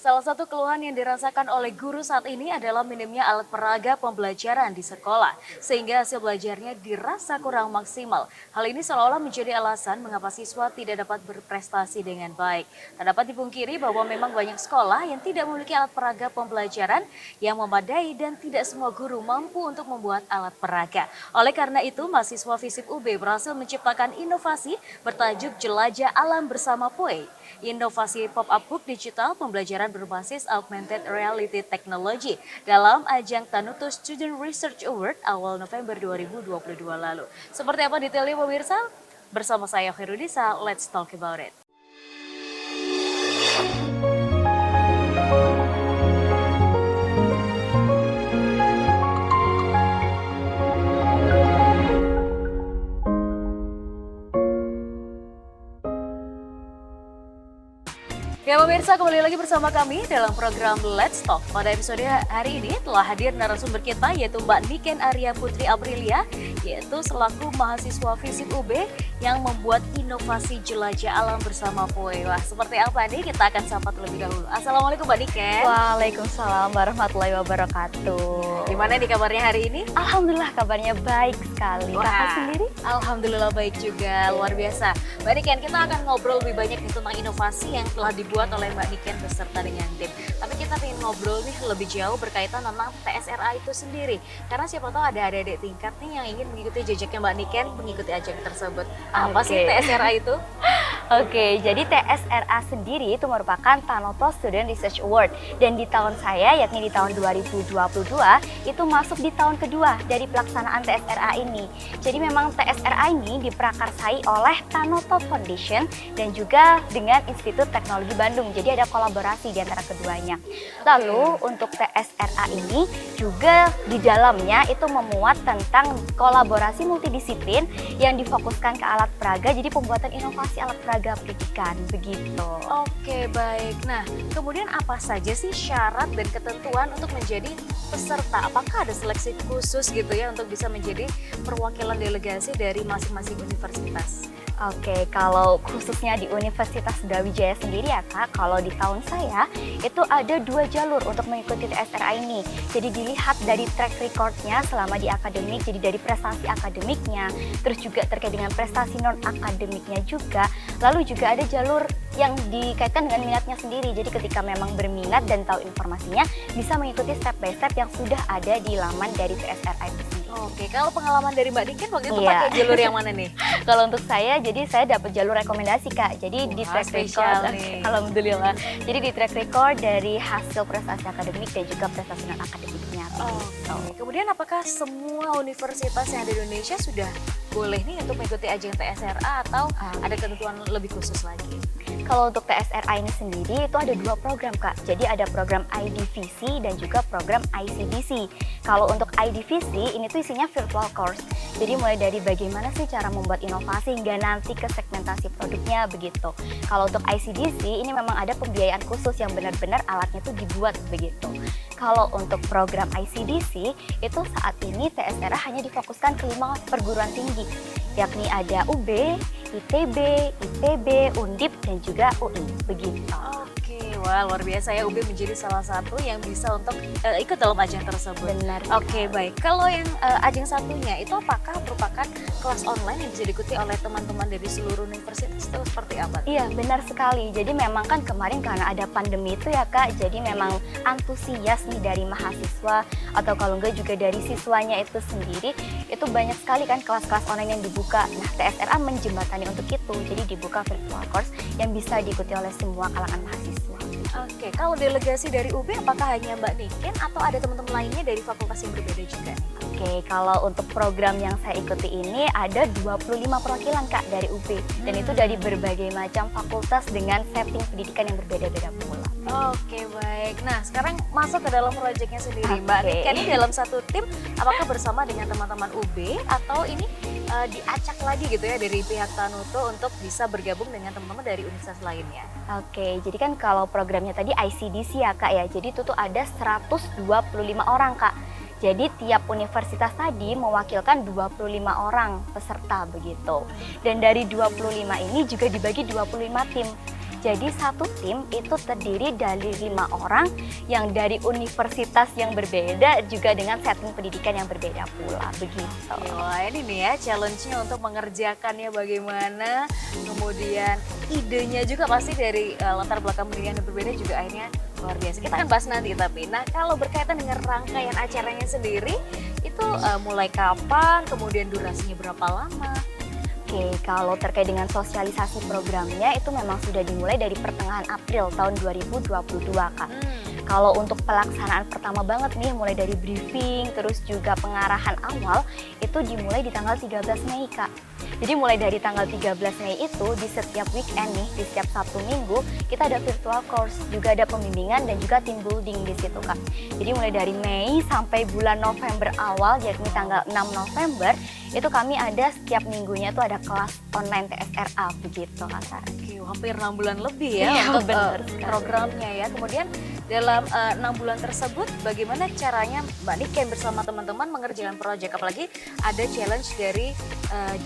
Salah satu keluhan yang dirasakan oleh guru saat ini adalah minimnya alat peraga pembelajaran di sekolah, sehingga hasil belajarnya dirasa kurang maksimal. Hal ini seolah-olah menjadi alasan mengapa siswa tidak dapat berprestasi dengan baik. Tak dapat dipungkiri bahwa memang banyak sekolah yang tidak memiliki alat peraga pembelajaran yang memadai dan tidak semua guru mampu untuk membuat alat peraga. Oleh karena itu, mahasiswa FISIP UB berhasil menciptakan inovasi bertajuk Jelajah Alam Bersama POE. Inovasi pop-up book digital pembelajaran berbasis augmented reality technology dalam ajang Tanuto Student Research Award awal November 2022 lalu. Seperti apa detailnya pemirsa? Bersama saya Khairudisa, let's talk about it. Ya pemirsa, kembali lagi bersama kami dalam program Let's Talk. Pada episode hari ini telah hadir narasumber kita yaitu Mbak Niken Arya Putri Aprilia, yaitu selaku mahasiswa FISIP UB yang membuat inovasi jelajah alam bersama POE. Wah, seperti apa nih? Kita akan sapa terlebih dahulu. Assalamualaikum Mbak Niken. Waalaikumsalam warahmatullahi wabarakatuh. Gimana nih kabarnya hari ini? Alhamdulillah kabarnya baik sekali. Kakak sendiri? Alhamdulillah baik juga, luar biasa. Mbak Niken, kita akan ngobrol lebih banyak nih tentang inovasi yang telah dibuat oleh Mbak Niken beserta dengan tim. Tapi kita ingin ngobrol nih lebih jauh berkaitan tentang TSRA itu sendiri. Karena siapa tahu ada adik-adik tingkat nih yang ingin mengikuti jejaknya Mbak Niken mengikuti ajang tersebut. Apa sih TSRA itu? Oke, jadi TSRA sendiri itu merupakan Tanuto Student Research Award. Dan di tahun saya, yakni di tahun 2022, itu masuk di tahun kedua dari pelaksanaan TSRA ini. Jadi memang TSRA ini diprakarsai oleh Tanuto Foundation dan juga dengan Institut Teknologi Bandung. Jadi ada kolaborasi di antara keduanya. Lalu untuk TSRA ini juga di dalamnya itu memuat tentang kolaborasi multidisiplin yang difokuskan ke alat peraga. Jadi pembuatan inovasi alat peraga pendidikan begitu. Oke, baik. Nah, kemudian apa saja sih syarat dan ketentuan untuk menjadi peserta? Apakah ada seleksi khusus gitu ya untuk bisa menjadi perwakilan delegasi dari masing-masing universitas? Oke, kalau khususnya di Universitas Brawijaya sendiri ya Kak, kalau di tahun saya itu ada 2 jalur untuk mengikuti TSRA ini. Jadi dilihat dari track recordnya selama di akademik, jadi dari prestasi akademiknya, terus juga terkait dengan prestasi non-akademiknya juga. Lalu juga ada jalur yang dikaitkan dengan minatnya sendiri. Jadi ketika memang berminat dan tahu informasinya, bisa mengikuti step by step yang sudah ada di laman dari TSRA itu sendiri. Oke, kalau pengalaman dari Mbak Niken waktu itu pakai jalur yang mana nih? Kalau untuk saya, jadi saya dapat jalur rekomendasi Kak. Jadi di track record, alhamdulillah. Jadi di track record dari hasil prestasi akademik dan juga prestasi non akademiknya. Oke. Kemudian apakah semua universitas yang ada di Indonesia sudah boleh nih untuk mengikuti ajang TSRA atau ada ketentuan lebih khusus lagi? Kalau untuk TSRA ini sendiri itu ada 2 program Kak. Jadi ada program IDVC dan juga program ICDC. Kalau untuk IDVC ini tuh isinya virtual course. Jadi mulai dari bagaimana sih cara membuat inovasi hingga nanti ke segmentasi produknya begitu. Kalau untuk ICDC ini memang ada pembiayaan khusus yang benar-benar alatnya tuh dibuat begitu. Kalau untuk program ICDC itu saat ini TSRA hanya difokuskan ke 5 perguruan tinggi, yakni ada UB, ITB, ITB, Undip, dan juga UI, begitu. Oke, wah luar biasa ya, UB menjadi salah satu yang bisa untuk ikut dalam ajang tersebut. Benar. Oke, baik. Kalau yang ajang satunya itu apakah merupakan kelas online yang bisa diikuti oleh teman-teman dari seluruh universitas itu seperti apa? Iya, benar sekali. Jadi memang kan kemarin karena ada pandemi itu ya Kak, jadi memang antusias nih dari mahasiswa atau kalau enggak juga dari siswanya itu sendiri, itu banyak sekali kan kelas-kelas online yang dibuka. Nah, TSRA menjembatani untuk itu, jadi dibuka virtual course yang bisa diikuti oleh semua kalangan mahasiswa. Oke, kalau delegasi dari UB apakah hanya Mbak Niken atau ada teman-teman lainnya dari fakultas yang berbeda juga? Oke, kalau untuk program yang saya ikuti ini ada 25 perwakilan Kak dari UB dan itu dari berbagai macam fakultas dengan setting pendidikan yang berbeda-beda pula. Oke, baik. Nah, sekarang masuk ke dalam proyeknya sendiri. Mbak Niken ini dalam satu tim apakah bersama dengan teman-teman UB atau ini diacak lagi gitu ya dari pihak Tanuto untuk bisa bergabung dengan teman-teman dari universitas lainnya? Oke, jadi kan kalau programnya tadi ICDC ya Kak ya, jadi itu tuh ada 125 orang Kak. Jadi tiap universitas tadi mewakilkan 25 orang peserta begitu. Dan dari 25 ini juga dibagi 25 tim. Jadi satu tim itu terdiri dari 5 orang yang dari universitas yang berbeda juga dengan setting pendidikan yang berbeda pula begitu. Wah, ini nih ya challenge-nya untuk mengerjakannya bagaimana, kemudian idenya juga pasti dari latar belakang pendidikan yang berbeda juga akhirnya luar biasa. Kita akan bahas nanti tapi. Nah, kalau berkaitan dengan rangkaian acaranya sendiri, itu mulai kapan, kemudian durasinya berapa lama? Oke, kalau terkait dengan sosialisasi programnya itu memang sudah dimulai dari pertengahan April tahun 2022, Kak. Kalau untuk pelaksanaan pertama banget nih, mulai dari briefing, terus juga pengarahan awal, itu dimulai di tanggal 13 Mei, Kak. Jadi mulai dari tanggal 13 Mei itu di setiap weekend nih, di setiap Sabtu Minggu, kita ada virtual course, juga ada pembimbingan dan juga team building di situ, Kak. Jadi mulai dari Mei sampai bulan November awal, yakni tanggal 6 November, itu kami ada setiap minggunya itu ada kelas online TSRA begitu, Kak. Oke, hampir 6 bulan lebih ya Iya, untuk benar sekali. programnya ya. Kemudian dalam 6 bulan tersebut bagaimana caranya Mbak Niken bersama teman-teman mengerjakan proyek, apalagi ada challenge dari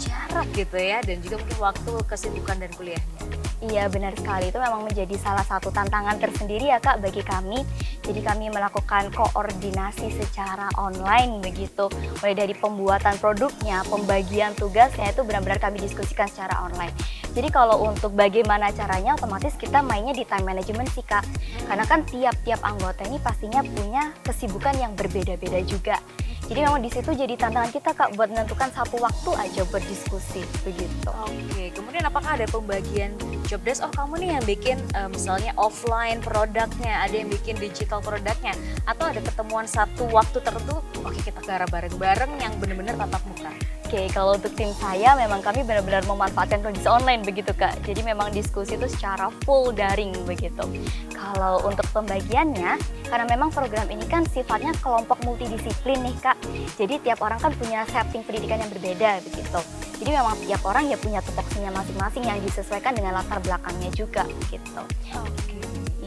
jarak gitu ya dan juga mungkin waktu kesibukan dan kuliahnya. Iya, benar sekali, itu memang menjadi salah satu tantangan tersendiri ya, Kak, bagi kami. Jadi kami melakukan koordinasi secara online begitu, mulai dari pembuatan produknya, pembagian tugasnya itu benar-benar kami diskusikan secara online. Jadi kalau untuk bagaimana caranya, otomatis kita mainnya di time management sih, Kak. Karena kan tiap-tiap anggota ini pastinya punya kesibukan yang berbeda-beda juga. Jadi memang di situ jadi tantangan kita, Kak, buat menentukan satu waktu aja buat diskusi begitu. Oke, kemudian apakah ada pembagian job desk? Oh, kamu nih yang bikin misalnya offline produknya, ada yang bikin digital produknya, atau ada ketemuan satu waktu tertentu? Oke, kita garap bareng-bareng yang benar-benar tatap muka. Oke, kalau untuk tim saya memang kami benar-benar memanfaatkan kondisi online begitu, Kak. Jadi memang diskusi itu secara full daring begitu. Kalau untuk pembagiannya, karena memang program ini kan sifatnya kelompok multidisiplin nih, Kak. Jadi tiap orang kan punya setting pendidikan yang berbeda begitu. Jadi memang tiap orang ya punya tupoksinya masing-masing yang disesuaikan dengan latar belakangnya juga gitu. Oke.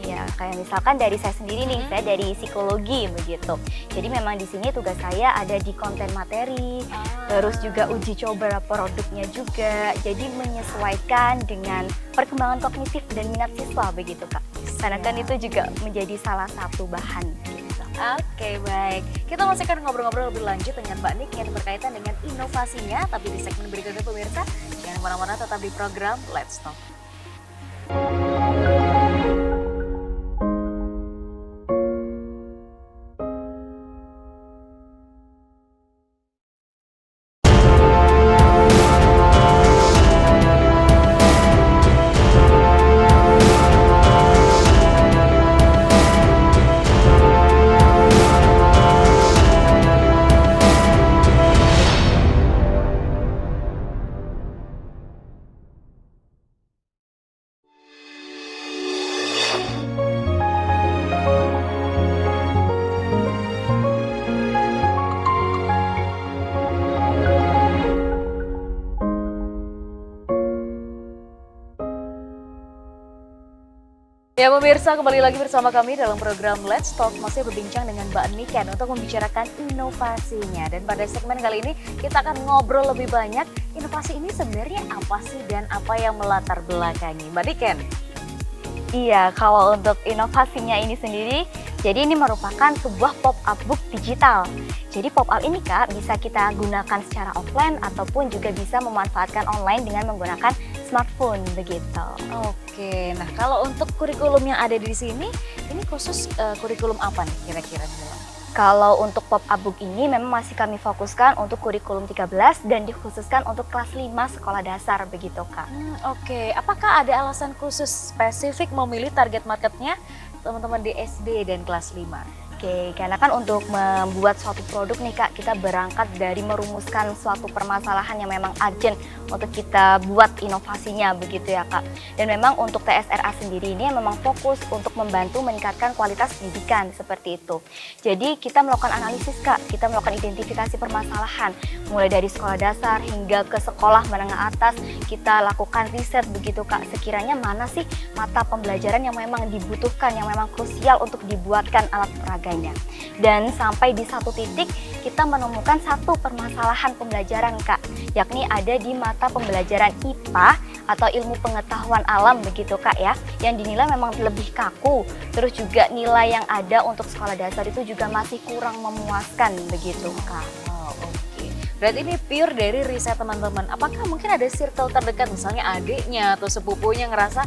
Iya, kayak misalkan dari saya sendiri nih, saya dari psikologi begitu. Jadi memang di sini tugas saya ada di konten materi, terus juga uji coba produknya juga. Jadi menyesuaikan dengan perkembangan kognitif dan minat siswa begitu, Kak. Karena kan itu juga menjadi salah satu bahan gitu. Oke, baik. Kita masih akan ngobrol-ngobrol lebih lanjut dengan Mbak Nik yang berkaitan dengan inovasinya, tapi di segmen berikutnya pemirsa, jangan kemana-mana, tetap di program Let's Talk. Ya pemirsa, kembali lagi bersama kami dalam program Let's Talk, masih berbincang dengan Mbak Niken untuk membicarakan inovasinya. Dan pada segmen kali ini kita akan ngobrol lebih banyak, inovasi ini sebenarnya apa sih dan apa yang melatar belakangi. Mbak Niken. Iya, kalau untuk inovasinya ini sendiri, jadi ini merupakan sebuah pop-up book digital. Jadi pop-up ini, Kak, bisa kita gunakan secara offline ataupun juga bisa memanfaatkan online dengan menggunakan smartphone begitu. Oke, nah kalau untuk kurikulum yang ada di sini, ini khusus kurikulum apa nih kira-kira? Kalau untuk pop-up book ini memang masih kami fokuskan untuk kurikulum 13 dan dikhususkan untuk kelas 5 sekolah dasar begitu, Kak. Oke, apakah ada alasan khusus spesifik memilih target marketnya teman-teman di SD dan kelas 5? Oke, karena kan untuk membuat suatu produk nih, Kak, kita berangkat dari merumuskan suatu permasalahan yang memang urgent untuk kita buat inovasinya begitu ya, Kak. Dan memang untuk TSRA sendiri ini memang fokus untuk membantu meningkatkan kualitas pendidikan seperti itu. Jadi kita melakukan analisis, Kak, kita melakukan identifikasi permasalahan mulai dari sekolah dasar hingga ke sekolah menengah atas. Kita lakukan riset begitu, Kak, sekiranya mana sih mata pembelajaran yang memang dibutuhkan, yang memang krusial untuk dibuatkan alat peraga. Dan sampai di satu titik kita menemukan satu permasalahan pembelajaran, Kak, yakni ada di mata pembelajaran IPA atau ilmu pengetahuan alam begitu Kak ya, yang dinilai memang lebih kaku. Terus juga nilai yang ada untuk sekolah dasar itu juga masih kurang memuaskan begitu Kak. Oh, oke. Berarti ini pure dari riset teman-teman. Apakah mungkin ada circle terdekat, misalnya adiknya atau sepupunya ngerasa,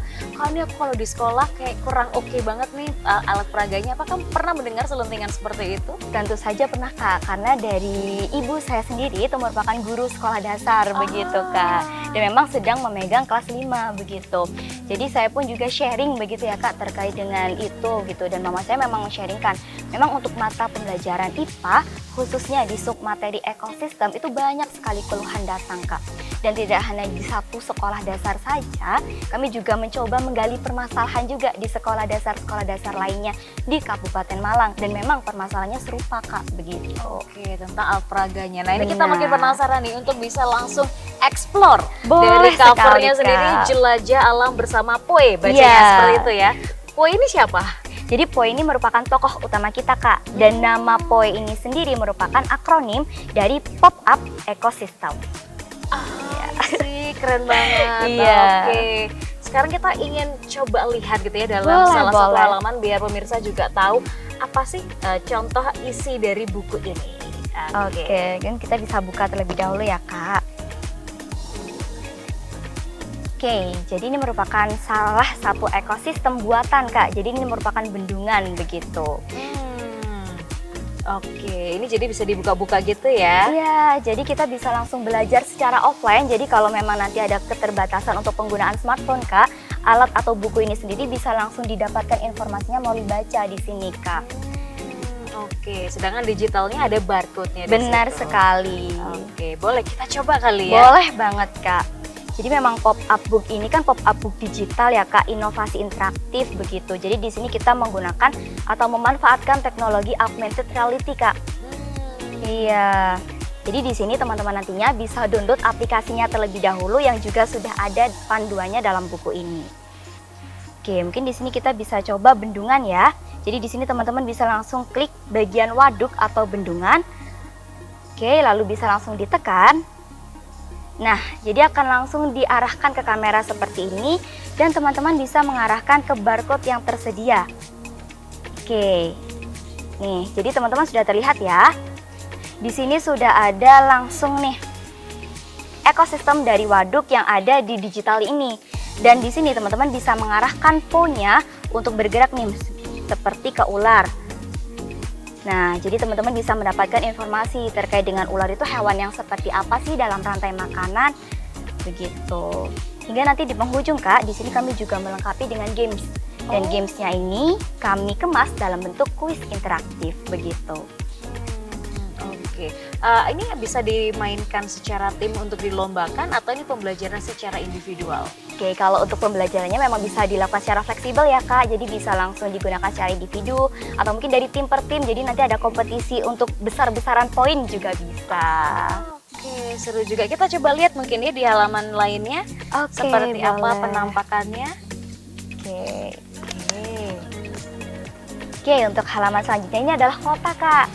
ini aku kalau di sekolah kayak kurang oke banget nih alat peraganya. Apakah pernah mendengar selentingan seperti itu? Tentu saja pernah Kak, karena dari ibu saya sendiri itu merupakan guru sekolah dasar begitu Kak. Dan memang sedang memegang kelas 5 begitu. Jadi saya pun juga sharing begitu ya Kak terkait dengan itu gitu. Dan mama saya memang men-sharingkan, memang untuk mata pembelajaran IPA khususnya di submateri ekosistem itu banyak sekali keluhan datang Kak. Dan tidak hanya di satu sekolah dasar saja, kami juga mencoba menggali permasalahan juga di sekolah dasar lainnya di Kabupaten Malang. Dan memang permasalahannya serupa Kak begitu. Oke, tentang alat peraganya. Nah ini kita Benar. makin penasaran nih untuk bisa langsung explore Boleh dari covernya sekali, sendiri, Kak. jelajah alam bersama Poe, bacanya Iya. seperti itu ya. Poe ini siapa? Jadi POE ini merupakan tokoh utama kita Kak. Dan nama POE ini sendiri merupakan akronim dari Pop Up Ecosystem. Sih, keren banget. Iya. Oke. Sekarang kita ingin coba lihat gitu ya dalam Boleh, salah satu boleh. halaman biar pemirsa juga tahu apa sih contoh isi dari buku ini. Oke, kan kita bisa buka terlebih dahulu ya Kak. Oke, jadi ini merupakan salah satu ekosistem buatan Kak. Jadi ini merupakan bendungan begitu. Oke, ini jadi bisa dibuka-buka gitu ya. Iya, jadi kita bisa langsung belajar secara offline. Jadi kalau memang nanti ada keterbatasan untuk penggunaan smartphone Kak, alat atau buku ini sendiri bisa langsung didapatkan informasinya melalui baca di sini Kak. Oke, sedangkan digitalnya ada barcode-nya di Benar situ. sekali. Oke, boleh kita coba kali ya. Boleh banget Kak. Jadi memang pop-up book ini kan pop-up book digital ya Kak, inovasi interaktif begitu. Jadi di sini kita menggunakan atau memanfaatkan teknologi augmented reality Kak. Iya. Jadi di sini teman-teman nantinya bisa download aplikasinya terlebih dahulu yang juga sudah ada panduannya dalam buku ini. Oke, mungkin di sini kita bisa coba bendungan ya. Jadi di sini teman-teman bisa langsung klik bagian waduk atau bendungan. Oke, lalu bisa langsung ditekan. Nah, jadi akan langsung diarahkan ke kamera seperti ini dan teman-teman bisa mengarahkan ke barcode yang tersedia. Oke. Nih, jadi teman-teman sudah terlihat ya. Di sini sudah ada langsung nih ekosistem dari waduk yang ada di digital ini. Dan di sini teman-teman bisa mengarahkan phone-nya untuk bergerak nih seperti ke ular. Nah, jadi teman-teman bisa mendapatkan informasi terkait dengan ular itu hewan yang seperti apa sih dalam rantai makanan, begitu. Hingga nanti di penghujung Kak, di sini kami juga melengkapi dengan games. Dan gamesnya ini kami kemas dalam bentuk kuis interaktif, begitu. Oke, ini bisa dimainkan secara tim untuk dilombakan atau ini pembelajaran secara individual? Oke, kalau untuk pembelajarannya memang bisa dilakukan secara fleksibel ya Kak, jadi bisa langsung digunakan secara individu atau mungkin dari tim per tim, jadi nanti ada kompetisi untuk besar-besaran poin juga bisa. Oke, seru juga. Kita coba lihat mungkin ya di halaman lainnya Oke, seperti apa boleh. penampakannya. Oke. Oke, untuk halaman selanjutnya ini adalah kota Kak.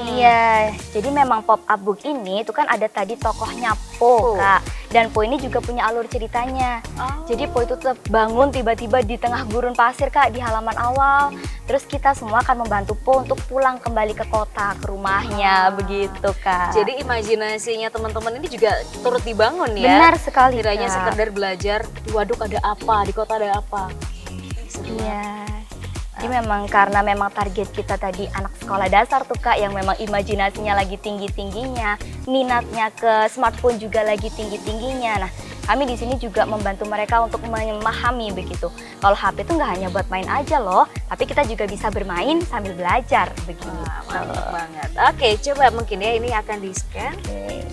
Iya, jadi memang pop-up book ini itu kan ada tadi tokohnya Po, Kak. Dan Po ini juga punya alur ceritanya. Jadi Po itu tetap bangun tiba-tiba di tengah gurun pasir Kak di halaman awal. Terus kita semua akan membantu Po untuk pulang kembali ke kota, ke rumahnya, begitu Kak. Jadi imajinasinya teman-teman ini juga turut dibangun ya. Benar sekali Tidak hanya Kak. sekedar belajar di waduk ada apa, di kota ada apa. Seru banget. Iya. Jadi memang karena memang target kita tadi anak sekolah dasar tuh Kak yang memang imajinasinya lagi tinggi-tingginya, minatnya ke smartphone juga lagi tinggi-tingginya. Nah, kami di sini juga membantu mereka untuk memahami begitu. Kalau HP itu nggak hanya buat main aja loh, tapi kita juga bisa bermain sambil belajar begitu. Wah, mantap banget. Oke, coba mungkin ya ini akan di-scan. Oke.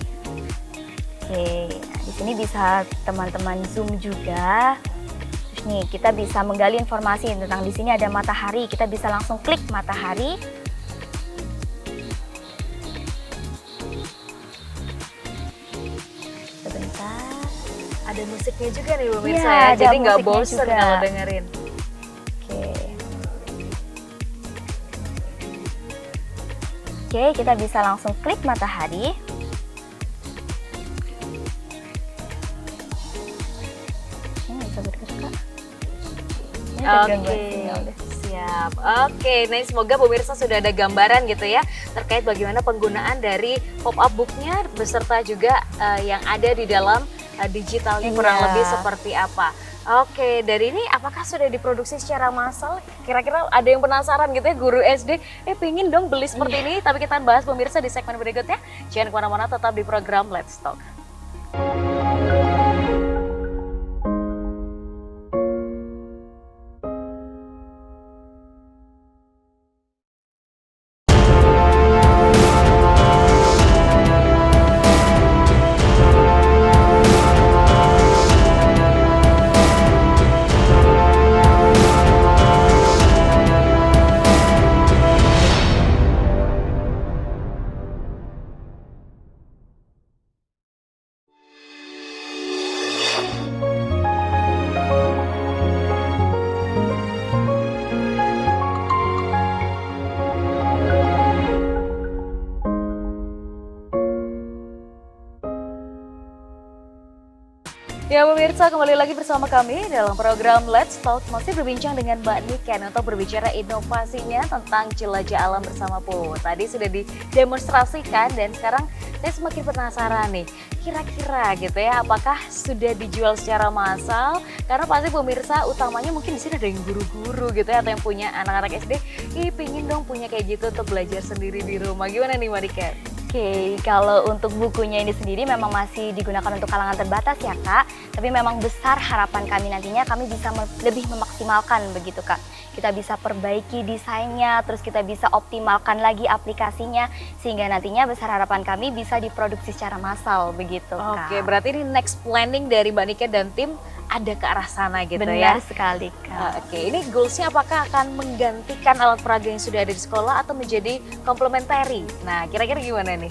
Nah, di sini bisa teman-teman zoom juga. Nih, kita bisa menggali informasi tentang di sini ada matahari. Kita bisa langsung klik matahari. Sebentar. Ada musiknya juga nih pemirsa Iya, ya, ada jadi nggak musiknya bosen juga. kalau dengerin. Oke. Oke, kita bisa langsung klik matahari. Oke, siap. Oke, nah semoga pemirsa sudah ada gambaran gitu ya terkait bagaimana penggunaan dari pop-up booknya beserta juga yang ada di dalam digitalnya kurang lebih seperti apa. Oke, dari ini apakah sudah diproduksi secara massal? Kira-kira ada yang penasaran gitu ya guru SD, pengen dong beli seperti ini. Tapi kita bahas pemirsa di segmen berikutnya. Jangan kemana-mana, tetap di program Let's Talk. Ya pemirsa, kembali lagi bersama kami dalam program Let's Talk, masih berbincang dengan Mbak Niken untuk berbicara inovasinya tentang jelajah alam bersama Po. Tadi sudah didemonstrasikan dan sekarang saya semakin penasaran nih, kira-kira gitu ya, apakah sudah dijual secara massal? Karena pasti pemirsa utamanya mungkin di sini ada yang guru-guru gitu ya, atau yang punya anak-anak SD, pingin dong punya kayak gitu untuk belajar sendiri di rumah. Gimana nih Mbak Niken? Oke, kalau untuk bukunya ini sendiri memang masih digunakan untuk kalangan terbatas ya Kak. Tapi memang besar harapan kami nantinya kami bisa lebih memaksimalkan begitu Kak. Kita bisa perbaiki desainnya, terus kita bisa optimalkan lagi aplikasinya. Sehingga nantinya besar harapan kami bisa diproduksi secara massal begitu Kak. Oke, berarti ini next planning dari Mbak Niken dan tim ada ke arah sana gitu ya? Benar sekali Kak. Oke, ini goalsnya apakah akan menggantikan alat peraga yang sudah ada di sekolah atau menjadi complementary? Nah, kira-kira gimana nih?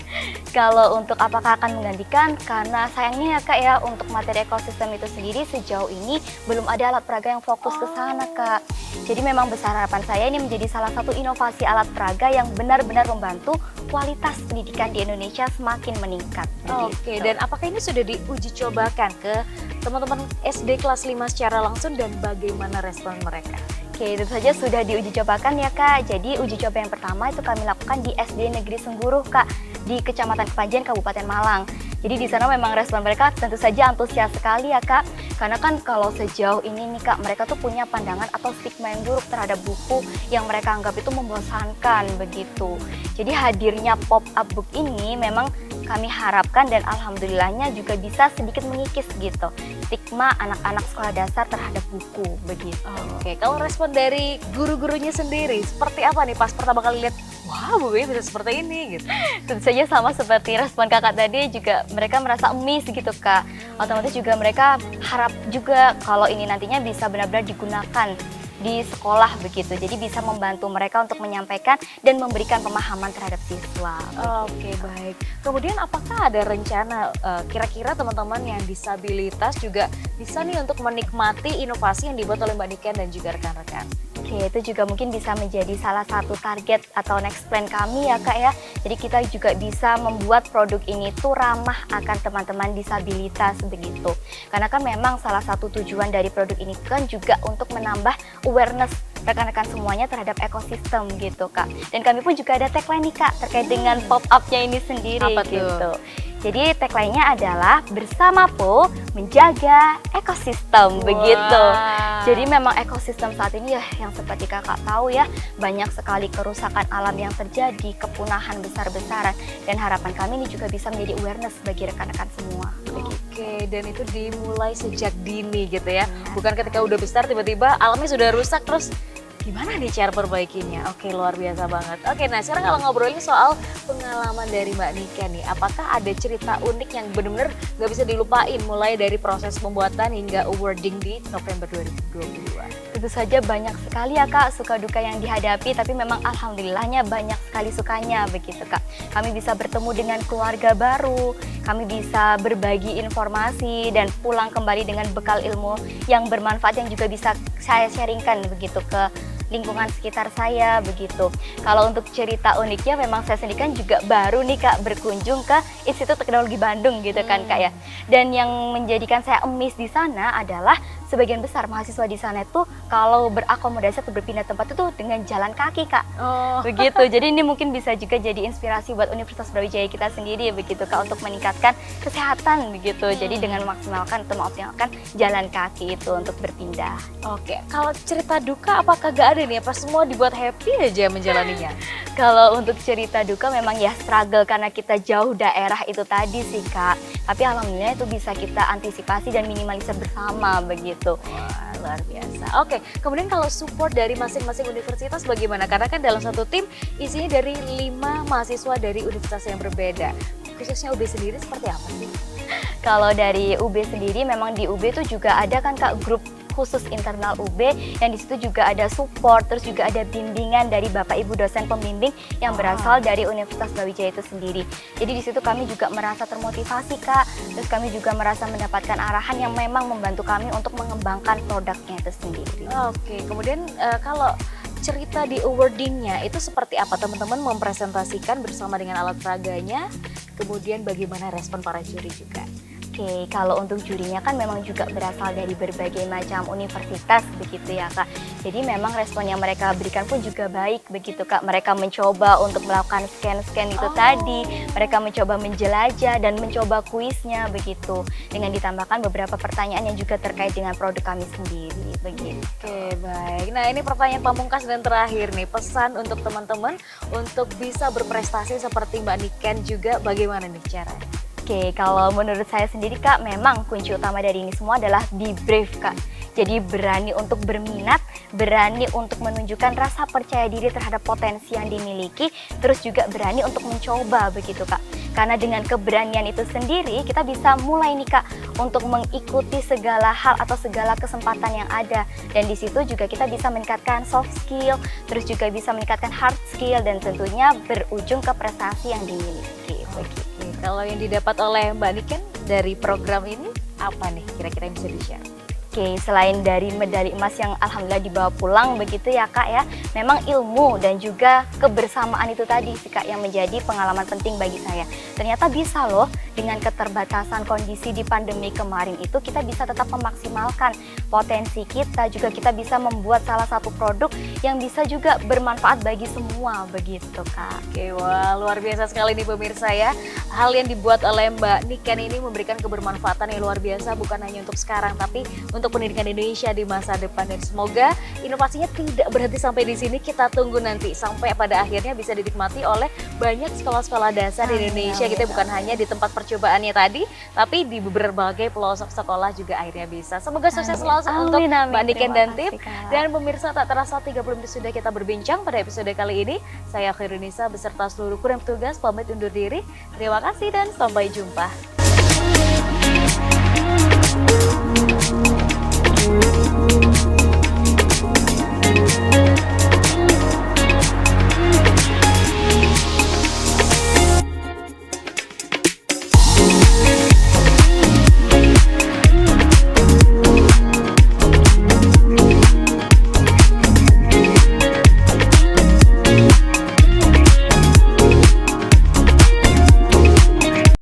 Kalau untuk apakah akan menggantikan, karena sayangnya ya Kak ya, untuk materi ekosistem itu sendiri sejauh ini belum ada alat peraga yang fokus ke sana Kak. Jadi memang besar harapan saya ini menjadi salah satu inovasi alat peraga yang benar-benar membantu kualitas pendidikan di Indonesia semakin meningkat. Oke, dan apakah ini sudah diuji cobakan ke teman-teman SD kelas 5 secara langsung dan bagaimana respon mereka? Oke, itu saja sudah diuji cobakan ya Kak. Jadi uji coba yang pertama itu kami lakukan di SD Negeri Sengguruh Kak, di Kecamatan Kepanjen, Kabupaten Malang. Jadi di sana memang respon mereka tentu saja antusias sekali ya Kak. Karena kan kalau sejauh ini nih Kak, mereka tuh punya pandangan atau stigma yang buruk terhadap buku yang mereka anggap itu membosankan begitu. Jadi hadirnya pop-up book ini memang kami harapkan dan alhamdulillahnya juga bisa sedikit mengikis gitu stigma anak-anak sekolah dasar terhadap buku begitu. Oke, kalau respon dari guru-gurunya sendiri seperti apa nih pas pertama kali lihat, wah bukunya bisa seperti ini gitu? Tentu saja sama seperti respon kakak tadi, juga mereka merasa amazed gitu Kak. Otomatis juga mereka harap juga kalau ini nantinya bisa benar-benar digunakan di sekolah begitu. Jadi bisa membantu mereka untuk menyampaikan dan memberikan pemahaman terhadap siswa. Oke, baik. Kemudian apakah ada rencana kira-kira teman-teman yang disabilitas juga bisa nih untuk menikmati inovasi yang dibuat oleh Mbak Niken dan juga rekan-rekan? Oke, itu juga mungkin bisa menjadi salah satu target atau next plan kami ya Kak ya. Jadi kita juga bisa membuat produk ini tuh ramah akan teman-teman disabilitas begitu. Karena kan memang salah satu tujuan dari produk ini kan juga untuk menambah awareness rekan-rekan semuanya terhadap ekosistem gitu Kak. Dan kami pun juga ada tagline nih Kak terkait dengan pop-up-nya ini sendiri. Apa gitu. tuh? Jadi tagline-nya adalah bersama Po menjaga ekosistem begitu. Jadi memang ekosistem saat ini ya yang seperti kakak tahu ya, banyak sekali kerusakan alam yang terjadi, kepunahan besar-besaran, dan harapan kami ini juga bisa menjadi awareness bagi rekan-rekan semua. Oke, dan itu dimulai sejak dini gitu ya, bukan ketika udah besar tiba-tiba alamnya sudah rusak terus gimana nih cara perbaikinya? Oke, luar biasa banget. Oke, nah sekarang kalau ngobrolin soal pengalaman dari Mbak Niken nih, apakah ada cerita unik yang benar-benar nggak bisa dilupain mulai dari proses pembuatan hingga awarding di November 2022? Tentu saja banyak sekali ya Kak suka duka yang dihadapi, tapi memang alhamdulillahnya banyak sekali sukanya begitu Kak. Kami bisa bertemu dengan keluarga baru, kami bisa berbagi informasi dan pulang kembali dengan bekal ilmu yang bermanfaat yang juga bisa saya sharingkan begitu ke lingkungan sekitar saya begitu. Kalau untuk cerita uniknya memang saya sendiri kan juga baru nih Kak berkunjung ke Institut Teknologi Bandung gitu kan Kak ya. Dan yang menjadikan saya amazed di sana adalah sebagian besar mahasiswa di sana itu kalau berakomodasi atau berpindah tempat itu dengan jalan kaki, Kak. Oh. Begitu. Jadi ini mungkin bisa juga jadi inspirasi buat Universitas Brawijaya kita sendiri begitu, Kak, untuk meningkatkan kesehatan begitu. Jadi dengan memaksimalkan atau mengoptimalkan jalan kaki itu untuk berpindah. Oke, kalau cerita duka apakah gak ada nih? Apa semua dibuat happy aja menjalaninya? Kalau untuk cerita duka memang ya struggle karena kita jauh daerah itu tadi sih, Kak. Tapi alhamdulillah itu bisa kita antisipasi dan minimalisir bersama begitu. Wah, luar biasa. Oke, kemudian kalau support dari masing-masing universitas bagaimana? Karena kan dalam satu tim isinya dari 5 mahasiswa dari universitas yang berbeda. Khususnya UB sendiri seperti apa sih? Kalau dari UB sendiri memang di UB itu juga ada kan, Kak, grup khusus internal UB yang di situ juga ada support, terus juga ada bimbingan dari Bapak Ibu dosen pembimbing yang berasal dari Universitas Brawijaya itu sendiri. Jadi di situ kami juga merasa termotivasi, Kak. Terus kami juga merasa mendapatkan arahan yang memang membantu kami untuk mengembangkan produknya itu sendiri. Oke, kemudian kalau cerita di awardingnya itu seperti apa? Teman-teman mempresentasikan bersama dengan alat peraganya, kemudian bagaimana respon para juri juga? Oke, kalau untuk jurinya kan memang juga berasal dari berbagai macam universitas begitu ya, Kak. Jadi memang respon yang mereka berikan pun juga baik begitu, Kak. Mereka mencoba untuk melakukan scan-scan itu tadi, mereka mencoba menjelajah dan mencoba kuisnya begitu. Dengan ditambahkan beberapa pertanyaan yang juga terkait dengan produk kami sendiri begitu. Oke, baik. Nah, ini pertanyaan pamungkas dan terakhir nih, pesan untuk teman-teman untuk bisa berprestasi seperti Mbak Niken juga bagaimana nih caranya? Oke, kalau menurut saya sendiri, Kak, memang kunci utama dari ini semua adalah be brave, Kak. Jadi berani untuk berminat, berani untuk menunjukkan rasa percaya diri terhadap potensi yang dimiliki, terus juga berani untuk mencoba begitu, Kak. Karena dengan keberanian itu sendiri, kita bisa mulai nih, Kak, untuk mengikuti segala hal atau segala kesempatan yang ada. Dan di situ juga kita bisa meningkatkan soft skill, terus juga bisa meningkatkan hard skill, dan tentunya berujung ke prestasi yang dimiliki begitu. Kalau yang didapat oleh Mbak Niken dari program ini apa nih kira-kira yang bisa di-share? Oke, selain dari medali emas yang alhamdulillah dibawa pulang begitu ya, Kak ya, memang ilmu dan juga kebersamaan itu tadi sih, Kak, yang menjadi pengalaman penting bagi saya. Ternyata bisa loh, dengan keterbatasan kondisi di pandemi kemarin itu kita bisa tetap memaksimalkan potensi kita, juga kita bisa membuat salah satu produk yang bisa juga bermanfaat bagi semua begitu, Kak. Oke, wah luar biasa sekali nih pemirsa ya. Hal yang dibuat oleh Mbak Niken ini memberikan kebermanfaatan yang luar biasa bukan hanya untuk sekarang tapi untuk pendidikan Indonesia di masa depan, dan semoga inovasinya tidak berhenti sampai di sini. Kita tunggu nanti sampai pada akhirnya bisa dinikmati oleh banyak sekolah-sekolah dasar di Indonesia. Kita bukan hanya di tempat percobaannya tadi, tapi di berbagai pelosok sekolah juga akhirnya bisa. Semoga sukses selalu untuk Mbak Niken dan tim. Dan pemirsa, tak terasa 30 menit sudah kita berbincang pada episode kali ini. Saya Khairunisa beserta seluruh kru yang bertugas pamit undur diri. Terima kasih dan sampai jumpa.